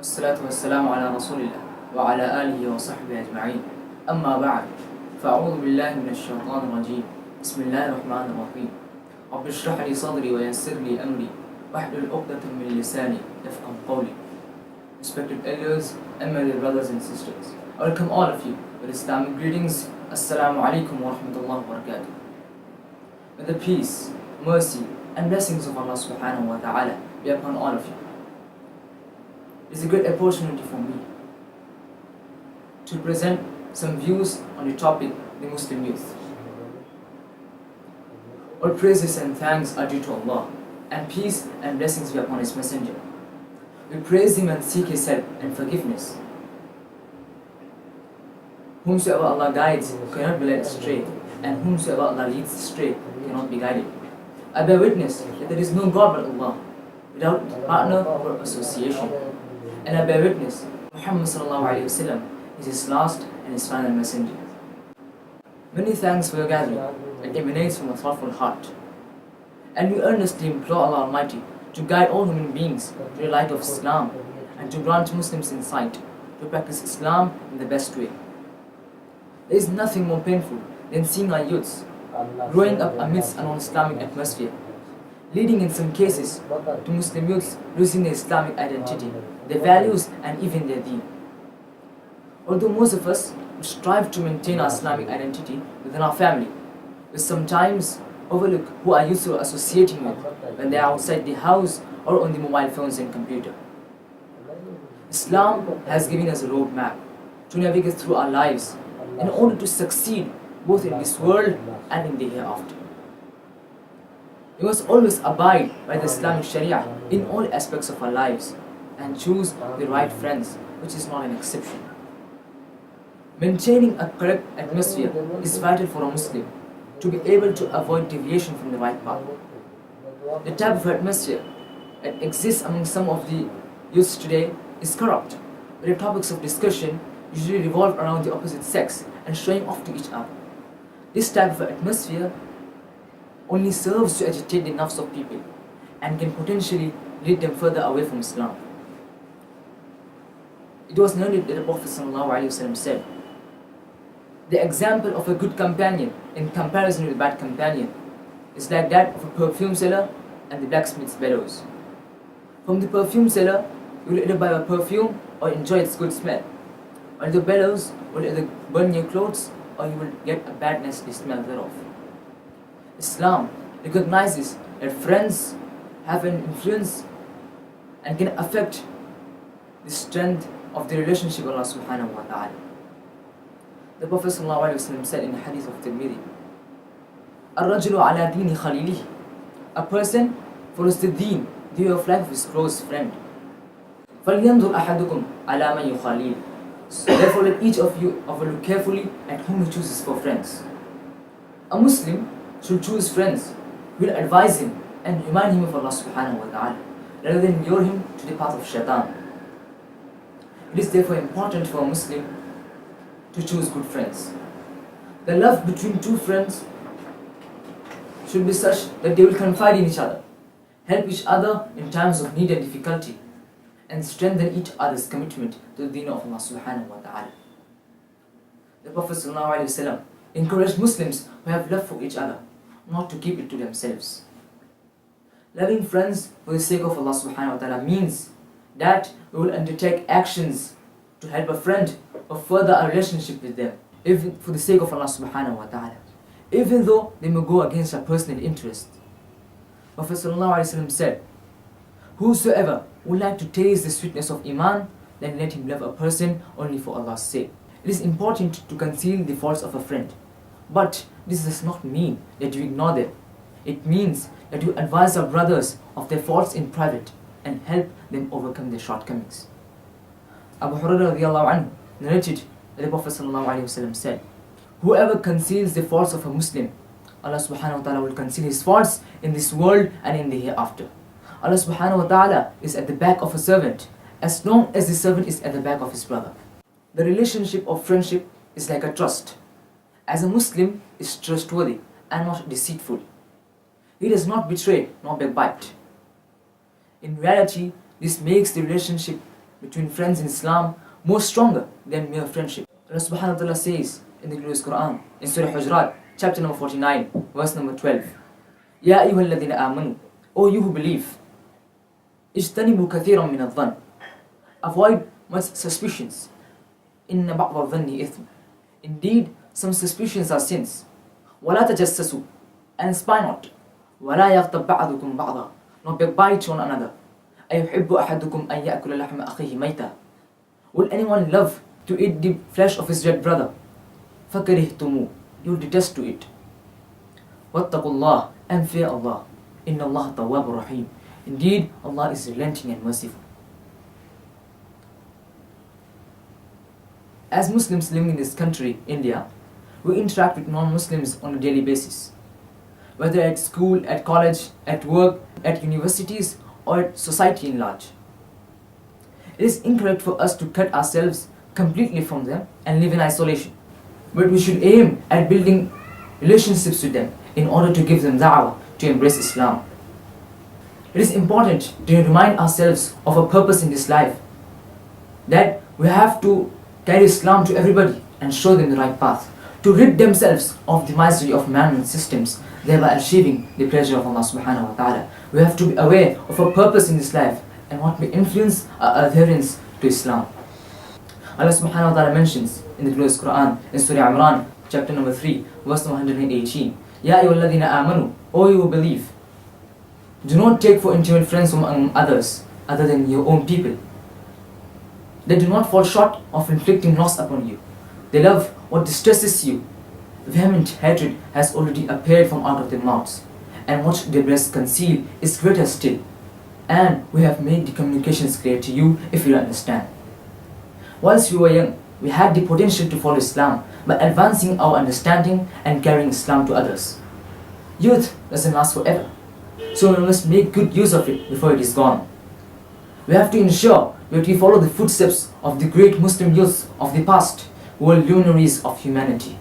والصلاة والسلام على رسول الله وعلى آله وصحبه أجمعين أما بعد فأعوذ بالله من الشيطان الرجيم بسم الله الرحمن الرحيم رب اشرح لي صدري ويسر لي أمري واحلل عقدة من لساني يفقهوا قولي. Respected elders and my dear brothers and sisters, I welcome all of you with Islamic greetings. Assalamu alaikum wa rahmatullahi wa barakatuh. May the peace, mercy and blessings of Allah subhanahu wa ta'ala be upon all of you. It is a great opportunity for me to present some views on the topic, the Muslim youth. All praises and thanks are due to Allah, and peace and blessings be upon His Messenger. We praise Him and seek His help and forgiveness. Whomsoever Allah guides cannot be led astray, and whomsoever Allah leads astray cannot be guided. I bear witness that there is no God but Allah, without partner or association. And I bear witness Muhammad sallallahu alayhi wa sallam is His last and His final messenger. Many thanks for your gathering. It emanates from a thoughtful heart. And we earnestly implore Allah Almighty to guide all human beings to the light of Islam and to grant Muslims insight to practice Islam in the best way. There is nothing more painful than seeing our youths growing up amidst an un-Islamic atmosphere, leading in some cases to Muslim youths losing their Islamic identity, their values and even their deen. Although most of us strive to maintain our Islamic identity within our family, we sometimes overlook who our youths are associating with when they are outside the house or on the mobile phones and computer. Islam has given us a roadmap to navigate through our lives in order to succeed both in this world and in the hereafter. We must always abide by the Islamic Sharia in all aspects of our lives and choose the right friends, which is not an exception. Maintaining a correct atmosphere is vital for a Muslim to be able to avoid deviation from the right path. The type of atmosphere that exists among some of the youths today is corrupt, where the topics of discussion usually revolve around the opposite sex and showing off to each other. This type of atmosphere only serves to agitate the nafs of people and can potentially lead them further away from Islam. It was noted that the Prophet ﷺ said, "The example of a good companion in comparison with a bad companion is like that of a perfume seller and the blacksmith's bellows. From the perfume seller, you will either buy a perfume or enjoy its good smell, while the bellows will either burn your clothes or you will get a bad nasty smell thereof." Islam recognizes that friends have an influence and can affect the strength of the relationship with Allah subhanahu wa ta'ala. The Prophet ﷺ said in the hadith of Tirmidhi, "Ar-rajulu ala dini khalilihi." A person follows the deen, the way of life of his close friend. فَلْيَنْظُرْ أَحَدُكُمْ عَلَى مَنْ يُخَالِيلُ. So therefore let each of you look carefully at whom he chooses for friends. A Muslim should choose friends who will advise him and remind him of Allah subhanahu wa ta'ala, rather than lure him to the path of shaitan. It is therefore important for a Muslim to choose good friends. The love between two friends should be such that they will confide in each other, help each other in times of need and difficulty, and strengthen each other's commitment to the deen of Allah subhanahu wa ta'ala. The Prophet ﷺ encouraged Muslims who have love for each other not to keep it to themselves. Loving friends for the sake of Allah subhanahu wa ta'ala means that we will undertake actions to help a friend or further our relationship with them, even for the sake of Allah subhanahu wa ta'ala, even though they may go against our personal interest. Prophet ﷺ said, "Whosoever would like to taste the sweetness of Iman, then let him love a person only for Allah's sake." It is important to conceal the faults of a friend, but this does not mean that you ignore them. It means that you advise our brothers of their faults in private and help them overcome their shortcomings. Abu Hurairah radiallahu anhu narrated that the Prophet ﷺ said, "Whoever conceals the faults of a Muslim, Allah subhanahu wa ta'ala will conceal his faults in this world and in the hereafter." Allah subhanahu wa ta'ala is at the back of a servant as long as the servant is at the back of his brother. The relationship of friendship is like a trust, as a Muslim is trustworthy and not deceitful. He does not betray nor backbite. In reality, this makes the relationship between friends in Islam more stronger than mere friendship. Allah subhanahu wa ta'ala says in the glorious Quran, in Surah Hujurat, chapter number 49, verse number 12, Ya ayyuhalladhina amanu, O you who believe, ijtanibu kathiran min adh-dhann, avoid much suspicions. Inna ba'd adh-dhanni ithm, indeed some suspicions are sins. Wala tajassasu, and spy not. Wala yaghtab ba'dukum ba'da, not backbite one another. Ayuhibbu ahadukum an ya'kula lahma akhihi mayta, will anyone love to eat the flesh of his dead brother? فَكَرِهْتُمُ, you detest to it. وَاتَّقُوا اللَّهِ, and fear Allah. إِنَّ اللَّهَ تَوَّابٌ رَحِيمٌ, indeed Allah is relenting and merciful. As Muslims living in this country, India, we interact with non-Muslims on a daily basis. Whether at school, at college, at work, at universities, or at society in large. It is incorrect for us to cut ourselves completely from them and live in isolation. But we should aim at building relationships with them in order to give them da'wah to embrace Islam. It is important to remind ourselves of a purpose in this life, that we have to carry Islam to everybody and show them the right path, to rid themselves of the misery of man-made systems, thereby achieving the pleasure of Allah subhanahu wa ta'ala. We have to be aware of a purpose in this life and what may influence our adherence to Islam. Allah subhanahu wa ta'ala mentions in the glorious Quran, in Surah Imran, chapter number 3, verse 118, Ya ayyuhalladhina amanu, O you who believe, do not take for intimate friends among others other than your own people. They do not fall short of inflicting loss upon you. They love what distresses you. Vehement hatred has already appeared from out of their mouths, and what their breasts conceal is greater still. And we have made the communications clear to you if you understand. Whilst we were young, we had the potential to follow Islam by advancing our understanding and carrying Islam to others. Youth doesn't last forever, so we must make good use of it before it is gone. We have to ensure that we follow the footsteps of the great Muslim youths of the past, who were luminaries of humanity.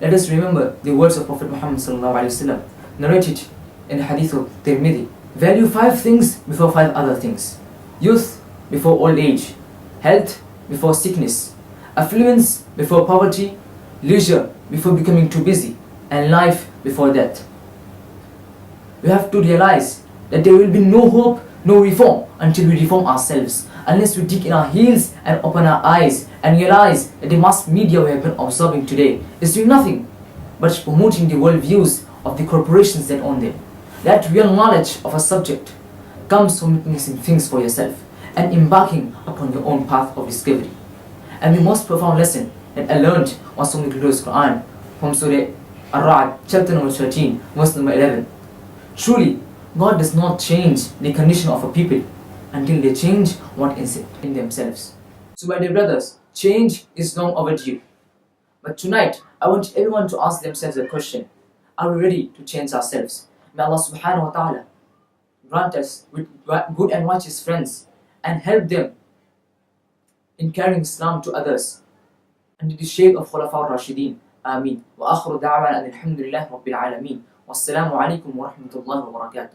Let us remember the words of Prophet Muhammad ﷺ, narrated in the Hadith of Tirmidhi. Value 5 things before 5 other things. Youth before old age, health before sickness, affluence before poverty, leisure before becoming too busy, and life before death. We have to realize that there will be no hope, no reform until we reform ourselves, unless we dig in our heels and open our eyes and realize that the mass media we have been observing today is doing nothing but promoting the world views of the corporations that own them. That real knowledge of a subject comes from witnessing things for yourself and embarking upon your own path of discovery. And the most profound lesson that I learned was from the glorious Quran, from Surah Ar-Ra'd, chapter number 13, verse number 11. Truly, God does not change the condition of a people until they change what is in themselves. So my dear brothers, change is long overdue. But tonight, I want everyone to ask themselves a question. Are we ready to change ourselves? May Allah subhanahu wa ta'ala grant us with good and righteous friends and help them in carrying Islam to others. And the shade of Khulafa al-Rashideen. Ameen. Wa akhiru da'wana alhamdulillahi rabbil alameen. Wassalamu alaikum wa rahmatullahi wa barakatuh.